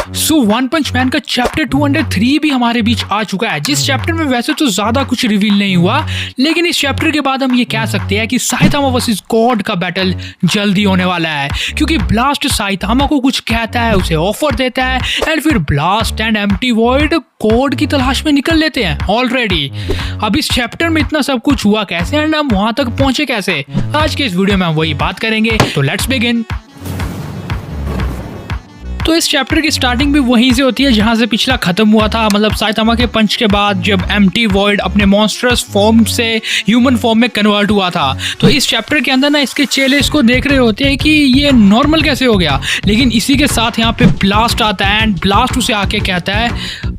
So one पंच man का chapter 203 भी हमारे बीच आ चुका है, जिस चैप्टर में वैसे तो ज्यादा कुछ रिवील नहीं हुआ, लेकिन इस चैप्टर के बाद हम ये कह सकते हैं कि साइतामा वर्सेस गॉड का बैटल जल्दी होने वाला है, क्योंकि ब्लास्ट साइतामा को कुछ कहता है, उसे ऑफर देता है एंड फिर blast and empty void God की तलाश में निकल लेते हैं ऑलरेडी। अब इस चैप्टर में इतना सब कुछ हुआ कैसे एंड हम वहां तक पहुंचे कैसे, आज के इस वीडियो में हम वही बात करेंगे, तो लेट्स बिगिन। तो इस चैप्टर की स्टार्टिंग भी वहीं से होती है जहां से पिछला खत्म हुआ था, मतलब साइतामा के पंच के बाद जब एम्प्टी वॉइड अपने मॉन्स्टरस फॉर्म से ह्यूमन फॉर्म में कन्वर्ट हुआ था। तो इस चैप्टर के अंदर ना इसके चेले इसको देख रहे होते हैं कि ये नॉर्मल कैसे हो गया, लेकिन इसी के साथ यहाँ पे ब्लास्ट आता है एंड ब्लास्ट उसे आके कहता है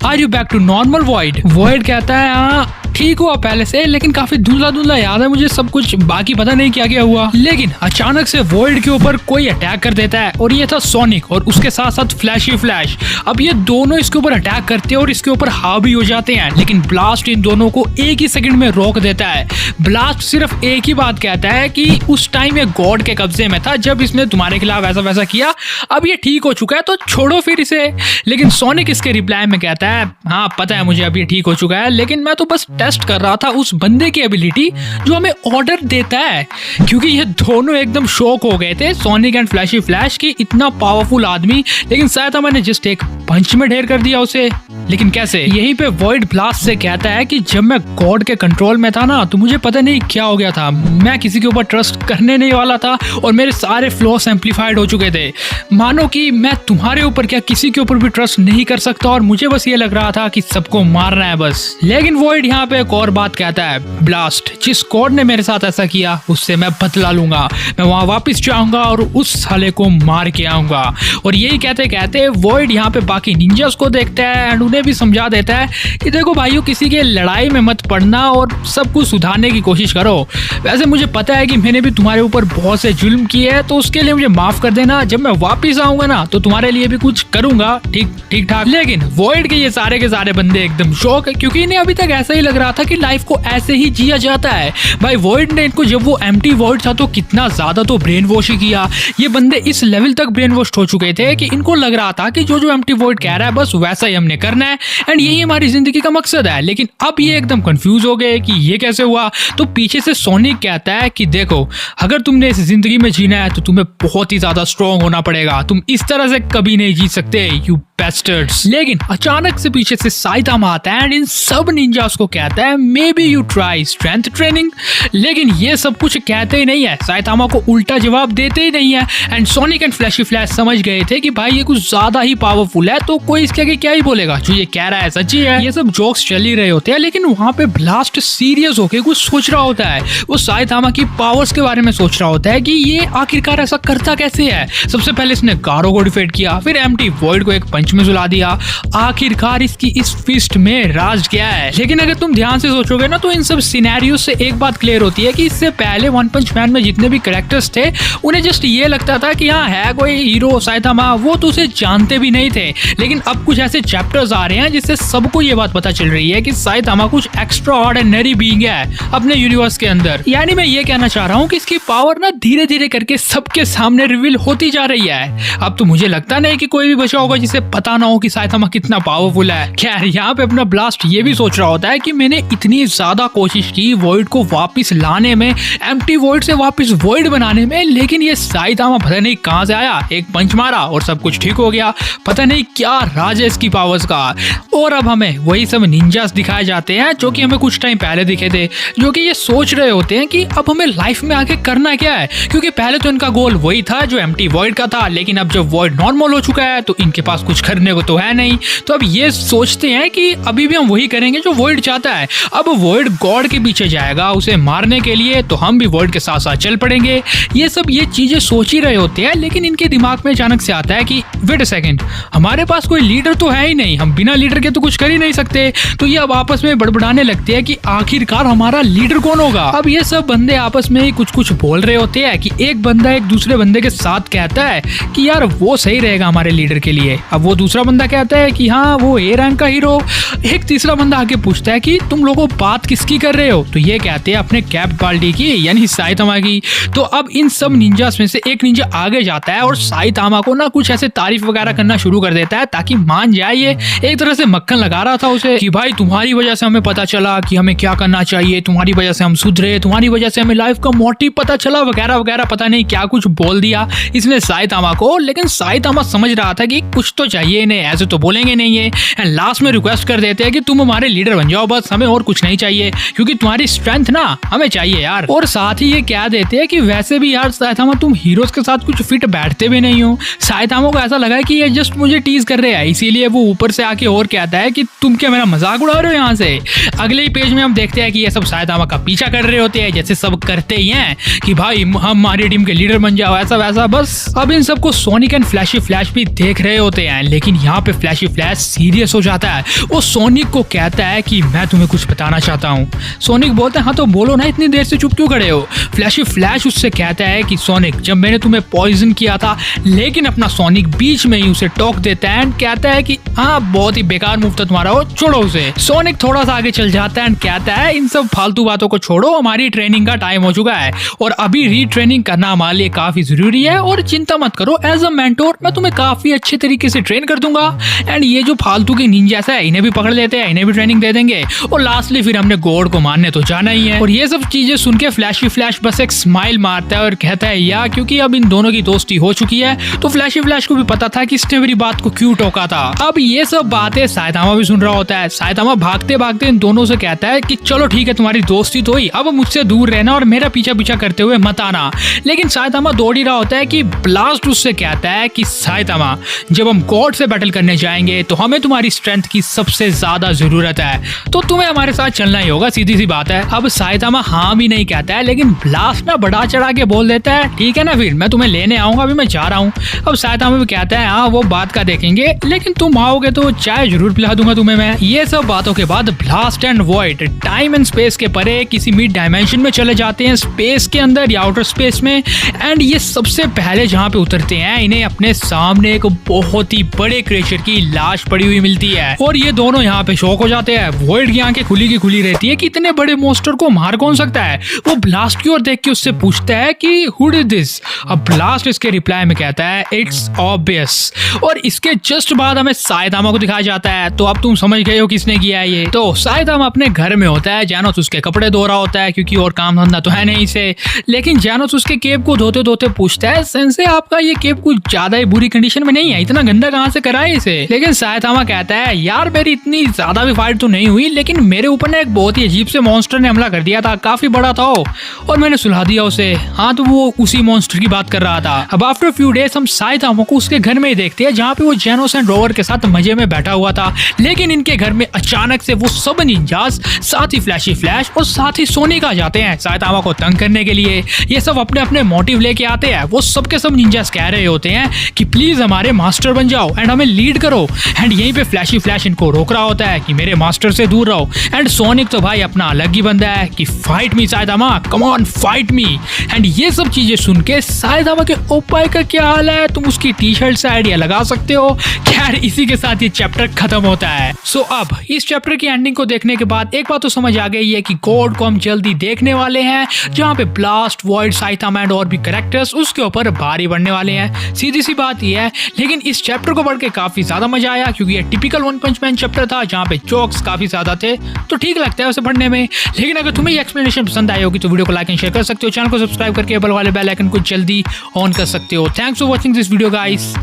are you back to normal void. Void कहता है हाँ ठीक हुआ पहले से, लेकिन काफी धुंधला धुंधला याद है मुझे सब कुछ, बाकी पता नहीं क्या क्या हुआ। लेकिन अचानक से वॉइड के ऊपर कोई अटैक कर देता है और ये था सोनिक और उसके साथ साथ फ्लैशी फ्लैश। अब ये दोनों इसके ऊपर अटैक करते हैं और इसके ऊपर हावी हो जाते हैं, लेकिन ब्लास्ट इन दोनों को एक ही सेकंड में रोक देता है। ब्लास्ट सिर्फ एक ही बात कहता है कि उस टाइम ये गॉड के कब्जे में था जब इसने तुम्हारे खिलाफ ऐसा वैसा किया, अब ये ठीक हो चुका है तो छोड़ो फिर इसे। लेकिन सोनिक इसके रिप्लाई में कहता है हाँ पता है मुझे अब ये ठीक हो चुका है, लेकिन मैं तो बस टेस्ट कर रहा था उस बंदे की एबिलिटी जो हमें ऑर्डर देता है, क्योंकि ये दोनों एकदम शॉक हो गए थे सोनिक एंड फ्लैशी फ्लैश की, इतना पावरफुल आदमी, लेकिन साइतामा ने जस्ट एक पंच में ढेर कर दिया उसे। लेकिन कैसे? यहीं पे वॉइड ब्लास्ट से कहता है कि जब मैं गॉड के कंट्रोल में था ना तो मुझे पता नहीं क्या हो गया था, मैं किसी के ऊपर ट्रस्ट करने नहीं वाला था और मेरे सारे फ्लॉस एम्पलीफाइड हो चुके थे, मानो कि मैं तुम्हारे ऊपर क्या किसी के ऊपर भी ट्रस्ट नहीं कर सकता और मुझे बस ये लग रहा था कि सबको मारना है बस। लेकिन वॉइड यहाँ पे एक और बात कहता है, ब्लास्ट जिस गॉड ने मेरे साथ ऐसा किया उससे मैं बदला लूंगा, मैं वहां वापस जाऊंगा और उस साले को मार के आऊंगा। और यही कहते कहते वॉइड यहाँ पे बाकी निंजास को देखता है एंड उन्हें भी समझा देता है कि देखो भाइयों किसी के लड़ाई में मत पड़ना और सब कुछ सुधारने की कोशिश करो। वैसे मुझे पता है कि मैंने भी तुम्हारे ऊपर बहुत से जुल्म किए हैं तो उसके लिए मुझे माफ कर देना, जब मैं वापिस आऊंगा ना तो तुम्हारे लिए भी कुछ करूंगा ठीक ठाक। लेकिन वॉइड के ये सारे के सारे बंदे एकदम शॉक है, क्योंकि इन्हें अभी तक ऐसा ही लग रहा था कि लाइफ को ऐसे ही जिया जाता है। भाई वॉइड ने इनको जब वो एम्प्टी वॉइड था तो कितना ज्यादा तो ब्रेन वॉश ही किया, ये बंदे इस लेवल तक ब्रेन वॉश हो चुके थे कि इनको लग रहा था कि जो एम्प्टी वॉइड कह रहा है बस वैसा ही हमने करना है एंड यही हमारी जिंदगी का मकसद है। लेकिन अब ये एकदम कंफ्यूज हो गए कि ये कैसे हुआ। तो पीछे से सोनिक कहता है कि देखो अगर तुमने इस जिंदगी में जीना है तो तुम्हें बहुत ही ज्यादा स्ट्रॉन्ग होना पड़ेगा, तुम इस तरह से कभी नहीं जी सकते यू बेस्टर्ड्स। लेकिन अचानक से पीछे से साइतामा आता है एंड इन सब निंजास को कहता है may be you try strength training. लेकिन ये सब कुछ कहते ही नहीं है, साइतामा को उल्टा जवाब देते ही नहीं है and sonic and fleshy flash समझ गए थे कि भाई ये कुछ ज्यादा ही पावरफुल है तो कोई इसके आगे क्या ही बोलेगा, जो ये कह रहा है सच्ची है। ये सब जोक्स चल ही रहे होते हैं, लेकिन वहां पे ब्लास्ट सीरियस होके कुछ सोच रहा होता है, वो साइतामा की पावर्स के बारे में सोच रहा होता है कि ये आखिरकार ऐसा करता कैसे है। सबसे पहले इसने गारो को डिफीट किया, फिर एम्प्टी वॉइड को एक पंच में सुला दिया, आखिरकार इसकी इस फिस्ट में राज क्या है। लेकिन अगर तुम ध्यान से सोचोगे ना तो इन सब सिनेरियो से एक बात क्लियर होती है कि इससे पहले वन पंच मैन में जितने भी कैरेक्टर्स थे उन्हें जस्ट ये लगता था कि हाँ है कोई हीरो साइतामा, वो तो उसे जानते भी नहीं थे। लेकिन अब कुछ ऐसे चैप्टर्स आ रहे हैं जिससे सबको ये बात पता चल रही है कि साइतामा कुछ एक्स्ट्रा ऑर्डिनरी बीइंग है अपने यूनिवर्स के अंदर। यानी मैं ये कहना चाह रहा हूँ कि इसकी पावर ना धीरे धीरे करके सबके सामने रिवील होती जा रही है। अब तो मुझे लगता नहीं कि कोई भी बचा होगा जिसे पता ना हो कि साइतामा कितना पावरफुल है। खैर यहाँ पे अपना ब्लास्ट ये भी सोच रहा होता है कि मैंने इतनी ज्यादा कोशिश की वॉइड को वापस लाने में, एम्प्टी वॉइड से वापस वॉइड बनाने में, लेकिन ये साइतामा पता नहीं कहां से आया, एक पंच मारा और सब कुछ ठीक हो गया। पता नहीं क्या राज है इसकी पावर्स का। और अब हमें वही सब निंजास दिखाए जाते हैं जो कि हमें कुछ टाइम पहले दिखे थे, जो कि ये सोच रहे होते हैं कि अब हमें लाइफ में आगे करना क्या है, क्योंकि पहले तो इनका गोल वही था जो एम्प्टी वॉइड का था, लेकिन अब जब वॉइड नॉर्मल हो चुका है तो इनके पास कुछ करने को तो है नहीं। तो अब ये सोचते हैं कि अभी भी हम वही करेंगे जो वॉइड चाहता है। अब वॉइड गॉड के पीछे जाएगा उसे मारने के लिए, तो हम भी वॉइड के साथ साथ चल पड़ेंगे। ये सब ये चीजें सोच ही रहे होते हैं, लेकिन इनके दिमाग में अचानक से आता है कि वेट अ सेकंड, हमारे पास कोई लीडर तो है ही नहीं, हम बिना लीडर के तो कुछ कर ही नहीं सकते। तो ये अब आपस में बड़बड़ाने लगते हैं कि आखिरकार हमारा लीडर कौन होगा। अब ये सब बंदे आपस में ही कुछ कुछ बोल रहे होते हैं कि एक बंदा एक दूसरे बंदे के साथ कहता है कि यार वो सही रहेगा हमारे लीडर के लिए। अब वो दूसरा बंदा कहता है कि हाँ वो ए रैंक का हीरो। एक तीसरा बंदा आके पूछता है कि तुम लोगों बात किसकी कर रहे हो, तो ये कहते हैं अपने कैप बाल्टी की यानी साइतामा की। तो अब इन सब निंजास में से एक निंजा आगे जाता है और साइतामा को ना कुछ ऐसे तारीफ वगैरह करना शुरू कर देता है ताकि मान जाए। ये एक तरह से मक्खन लगा रहा था उसे कि भाई तुम्हारी वजह से हमें पता चला कि हमें क्या करना चाहिए, तुम्हारी वजह से हम सुधरे, तुम्हारी वजह से हमें लाइफ का मोटिव पता चला वगैरह वगैरह, पता नहीं क्या कुछ बोल दिया इसने साइतामा को। लेकिन साइतामा समझ रहा था कि कुछ तो चाहिए इन्हें, ऐसे तो बोलेंगे नहीं है। एंड लास्ट में रिक्वेस्ट कर देते हैं कि तुम हमारे लीडर बन जाओ, बस हमें और कुछ नहीं चाहिए क्योंकि तुम्हारी स्ट्रेंथ ना हमें चाहिए यार। और साथ ही ये कह देते हैं कि वैसे भी यार साइतामा तुम हीरोज के साथ कुछ फिट बैठते भी नहीं हो। साइतामा को ऐसा लगा कि ये जस्ट मुझे टीज कर रहे हैं, इसीलिए वो ऊपर से आके और कहता है कि तुम क्या मेरा मजाक उड़ा रहे हो यहाँ से। अगले ही पेज में हम देखते हैं कि ये सब साइतामा का पीछा कर रहे होते हैं जैसे सब करते ही हैं कि भाई हम हमारी टीम के लीडर बन जाओ, ऐसा वैसा। बस अब इन सबको सोनिक एंड फ्लैशी फ्लैश भी देख रहे होते हैं, लेकिन यहाँ पे फ्लैशी फ्लैश सीरियस हो जाता है। वो सोनिक को कहता है कि मैं तुम्हें कुछ बताना चाहता हूँ। सोनिक बोलता है हाँ तो बोलो ना, इतनी देर से चुप क्यों खड़े हो। फ्लैशी फ्लैश उससे कहता है कि सोनिक जब मैंने तुम्हें पॉइजन किया था, लेकिन अपना सोनिक बीच में ही उसे टोक देता है एंड कहता है कि हाँ बहुत ही बेकार मूव था तुम्हारा, हो छोड़ो उसे। सोनिक थोड़ा सा आगे चल जाता है एंड कहता है इन सब फालतू बातों को छोड़ो, हमारी ट्रेनिंग का टाइम हो चुका है और अभी रीट्रेनिंग करना हमारे लिए काफी जरूरी है और चिंता मत करो, एज अ मेंटोर मैं तुम्हें काफी अच्छे तरीके से ट्रेन कर दूंगा। एंड ये जो फालतू के निंजास है इन्हें भी पकड़ लेते हैं, इन्हें भी ट्रेनिंग दे देंगे और लास्टली फिर हमने गॉड को मारने तो जाना ही है। और ये सब चीजें सुन के फ्लैशी फ्लैश बस एक स्माइल मारता है और कहता है या क्योंकि अब इन दोनों की दोस्ती हो चुकी है तो फ्लैशी फ्लैश को भी पता था कि इसने मेरी बात को क्यों टोका था। अब ये सब बातें साइतामा भी सुन रहा होता है। साइतामा भागते भागते इन दोनों से कहता है कि चलो ठीक है तुम्हारी दोस्ती तो हुई, अब मुझसे दूर रहना और मेरा पीछा पीछा करते हुए मत आना। लेकिन साइतामा दौड़ ही रहा होता है कि ब्लास्ट उससे कहता है कि साइतामा जब हम गॉड से बैटल करने जाएंगे तो हमें तुम्हारी स्ट्रेंथ की सबसे ज्यादा जरूरत है, तो तुम्हें हमारे साथ चलना ही होगा, सीधी सी बात है। अब साइतामा हाँ भी नहीं कहता है, लेकिन ब्लास्ट ना बढ़ा चढ़ा के बोल देता है ठीक है ना फिर मैं तुम्हें लेने आऊंगा, अभी मैं जा रहा हूँ। अब साइतामा भी कहता है हाँ वो बात का देखेंगे, लेकिन तुम आओगे तो चाय जरूर पिला दूंगा तुम्हें मैं। ये सब बातों के बाद blast and void time and space के परे किसी मिड डायमेंशन में चले जाते हैं, स्पेस के अंदर या आउटर स्पेस में। एंड ये सबसे पहले जहाँ पे उतरते हैं इन्हें अपने सामने एक बहुत ही बड़े क्रिएचर की लाश पड़ी हुई मिलती है और ये दोनों यहाँ पे शॉक हो जाते हैं। वॉइड की आंखें खुली की खुली रहती है कि इतने बड़े मोस्टर को मार कौन सकता है। वो ब्लास्ट की ओर देख के उससे पूछता है कि हु डिड दिस। अब ब्लास्ट इसके रिप्लाई में कहता है इट्स ऑब्वियस। और इसके जस्ट बाद हमें साइतामा को दिखाया जाता है, तो अब तुम समझ गए हो किसने किया है ये। तो साइतामा अपने घर में होता है, जानोस उसके कपड़े धो रहा होता है क्योंकि और काम धंधा तो है नहीं इसे। लेकिन जानोस उसके केप को धोते धोते पूछता है सेंसे आपका ये केप कुछ ज्यादा ही बुरी कंडीशन में नहीं है, इतना गंदा कहाँ से करा है इसे। लेकिन साइतामा कहता है यार मेरी इतनी ज्यादा भी फाइट तो नहीं हुई, लेकिन मेरे ऊपर ना एक बहुत ही अजीब से मॉन्स्टर ने हमला कर दिया था, काफी बड़ा था वो, और मैंने सुलहा दिया उसे। हाँ तो वो उसी मॉन्स्टर की बात कर रहा था। अब आफ्टर फ्यू डेज हम साइतामा को उसके घर में ही देखते हैं जहाँ पे वो जानोस एंड रोवर के साथ मजे में बैठा हुआ था। लेकिन इनके घर में अचानक से वो सब निंजास, साथ ही फ्लैशी फ्लैश और साथ ही सोनिक आ जाते हैं साइतामा को तंग करने के लिए। ये सब अपने अपने मोटिव लेके आते हैं। वो सबके सब निंजास कह रहे होते हैं कि प्लीज हमारे मास्टर बन जाओ एंड हमें लीड करो। एंड यहीं पे फ्लैशी फ्लैश इनको रोक रहा होता है कि मेरे मास्टर से दूर रहो। एंड सोनिक तो भाई अपना अलग ही बंदा है कि fight me Saitama, come on fight me. And ये सब चीजें सुन के साइतामा के ओपाई का क्या हाल है तुम उसकी टी शर्ट से आइडिया लगा सकते हो। खैर इसी के साथ ये चैप्टर खत्म होता है। सो अब इस चैप्टर की एंडिंग को देखने के बाद एक बात तो समझ आ गई है कि गॉड को हम जल्दी देखने वाले हैं, जहाँ पे ब्लास्ट, वॉइड, साइतामा एंड और भी कैरेक्टर्स उसके ऊपर भारी बढ़ने वाले हैं। सीधी सी बात ये है। लेकिन इस चैप्टर को पढ़ के काफी ज्यादा मजा आया क्योंकि ये टिपिकल वन पंच मैन चैप्टर था जहाँ पे जोक्स काफी ज्यादा थे, तो ठीक लगता है उसे पढ़ने में। लेकिन अगर तुम्हें ये एक्सप्लेनेशन पसंद आई होगी तो वीडियो को लाइक एंड शेयर कर सकते हो, चैनल को सब्सक्राइब करके बगल वाले बेल आइकन को जल्दी ऑन कर सकते हो। Thanks for watching this video guys.